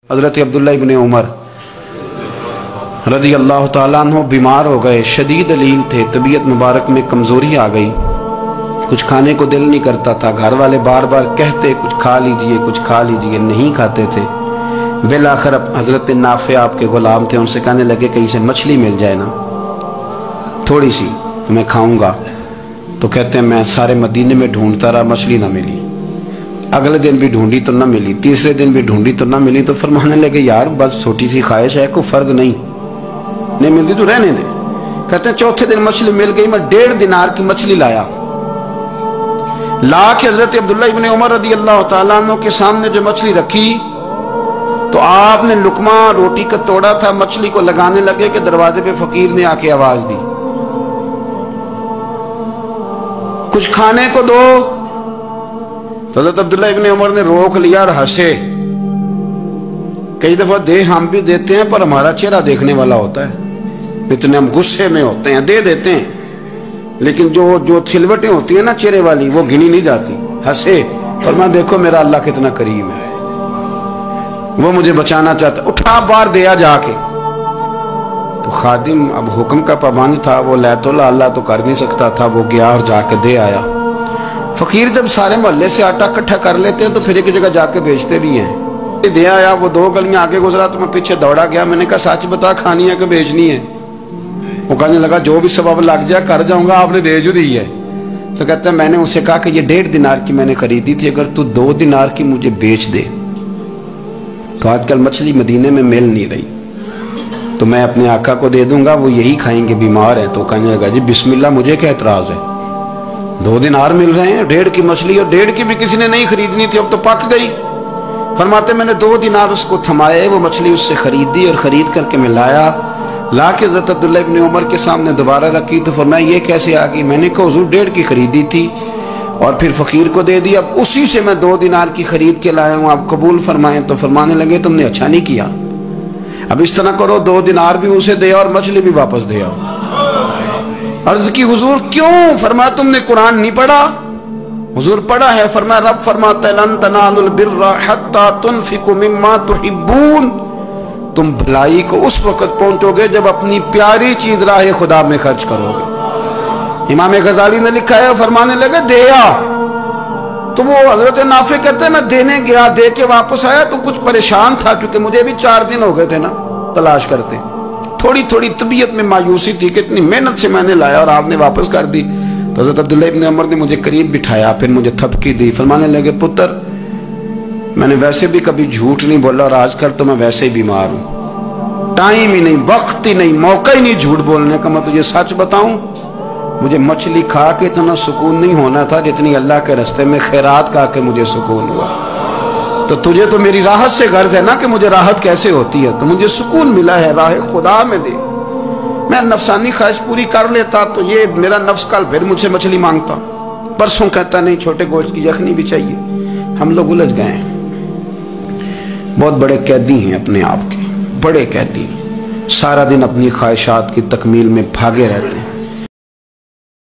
हज़रत अब्दुल्लाह इब्ने उमर रज़ी अल्लाह ताला अन्हु बीमार हो गए, शदीद अलील थे, तबीयत मुबारक में कमज़ोरी आ गई, कुछ खाने को दिल नहीं करता था। घर वाले बार बार कहते कुछ खा लीजिए, कुछ खा लीजिए, नहीं खाते थे। बिल आखिर हज़रत नाफ़े आपके ग़ुलाम थे, उनसे कहने लगे कहीं से मछली मिल जाए ना, थोड़ी सी मैं खाऊंगा। तो कहते हैं मैं सारे मदीने में ढूंढता रहा, मछली ना मिली। अगले दिन भी ढूंढी तो ना मिली, तीसरे दिन भी ढूंढी तो ना मिली। तो फरमाने लगे यार बस छोटी सी ख्वाहिश है, कोई फर्ज नहीं मिलती तो रहने दे। कहते हैं चौथे दिन मछली मिल गई, मैं 1.5 दिनार की मछली लाया। ला के हज़रत अब्दुल्लाह इब्ने उमर रज़ी अल्लाह ताला अन्हु के सामने जो मछली रखी, तो आपने लुकमा रोटी का तोड़ा था, मछली को लगाने लगे कि दरवाजे पे फकीर ने आके आवाज दी, कुछ खाने को दो। तो हज़रत अब्दुल्लाह इब्ने उमर ने रोक लिया और हंसे। कई दफा दे हम भी देते हैं, पर हमारा चेहरा देखने वाला होता है, इतने हम गुस्से में होते हैं, दे देते हैं, लेकिन जो सिलवटें होती है ना चेहरे वाली, वो गिनी नहीं जाती। हंसे और मैं देखो मेरा अल्लाह कितना करीम है, वो मुझे बचाना चाहता, उठा बार दिया जाके। तो खादिम अब हुक्म का पाबंद था, वो लैतुल्ला अल्लाह तो कर नहीं सकता था, वो गया और जाके दे आया। फकीर जब सारे मोहल्ले से आटा इकट्ठा कर लेते हैं तो फिर एक जगह जाके बेचते भी हैं। दे आया, वो 2 गलियां आगे गुजरा तो मैं पीछे दौड़ा गया। मैंने कहा सच बता, खानी है कि बेचनी है? वो कहने लगा जो भी सबब लग जाए कर जाऊंगा, आपने दे जो दी है। तो कहता है मैंने उसे कहा कि ये 1.5 दिनार की मैंने खरीदी थी, अगर तू 2 दिनार की मुझे बेच दे तो आजकल मछली मदीने में मिल नहीं रही, तो मैं अपने आका को दे दूंगा, वो यही खाएंगे, बीमार है। तो कहने लगा जी बिस्मिल्लाह, मुझे क्या एतराज है, 2 दिनार मिल रहे हैं, 1.5 की मछली, और 1.5 की भी किसी ने नहीं खरीदनी थी, अब तो पक गई। फरमाते मैंने 2 दिनार उसको थमाए, वो मछली उससे खरीदी और खरीद करके मैं लाया। ला के हज़रत अब्दुल्लाह इब्ने उमर के सामने दोबारा रखी। तो फरमाया ये कैसे आ गई? मैंने कहा हुजूर 1.5 की खरीदी थी और फिर फकीर को दे दी, अब उसी से मैं 2 दिनार की खरीद के लाया हूँ, आप कबूल फरमाएं। तो फरमाने लगे तुमने अच्छा नहीं किया, अब इस तरह करो 2 दिनार भी उसे दे और मछली भी वापस दे आओ। अर्ज की हुजूर क्यों? फरमाया तुमने कुरान नहीं पढ़ा? हुजूर पढ़ा है। फरमाया रब फरमाता है लन तनालुल बिर्रा हत्ता तुनफिकु मिम्मा तुहिब्बून, तुम भलाई को उस वक्त पहुंचोगे जब अपनी प्यारी चीज राह खुदा में खर्च करोगे। इमाम गजाली ने लिखा है, फरमाने लगे दे आ। तो वो हजरत नाफे कहते हैं मैं देने गया, दे के वापस आया तो कुछ परेशान था, क्योंकि मुझे भी 4 दिन हो गए थे ना तलाश करते, थोड़ी थोड़ी तबीयत में मायूसी थी कि इतनी मेहनत से मैंने लाया और आपने वापस कर दी। तो हज़रत अब्दुल्लाह इब्ने उमर ने मुझे करीब बिठाया, फिर मुझे थपकी दी, फरमाने लगे पुत्र मैंने वैसे भी कभी झूठ नहीं बोला और आजकल तो मैं वैसे ही बीमार हूँ, टाइम ही नहीं, वक्त ही नहीं, मौका ही नहीं झूठ बोलने का। मैं तुझे सच बताऊं, मुझे मछली खा के इतना सुकून नहीं होना था जितनी अल्लाह के रास्ते में खैरात खा के मुझे सुकून हुआ। तो तुझे तो मेरी राहत से गर्ज है ना कि मुझे राहत कैसे होती है, तो मुझे सुकून मिला है, राह खुदा में दे। मैं नफसानी ख्वाहिश पूरी कर लेता तो ये मेरा नफ्स कल फिर मुझसे मछली मांगता, परसों कहता नहीं छोटे गोश्त की यखनी भी चाहिए। हम लोग उलझ गए हैं, बहुत बड़े कैदी हैं अपने आप के, बड़े कैदी, सारा दिन अपनी ख्वाहिशात की तकमील में भागे रहते हैं।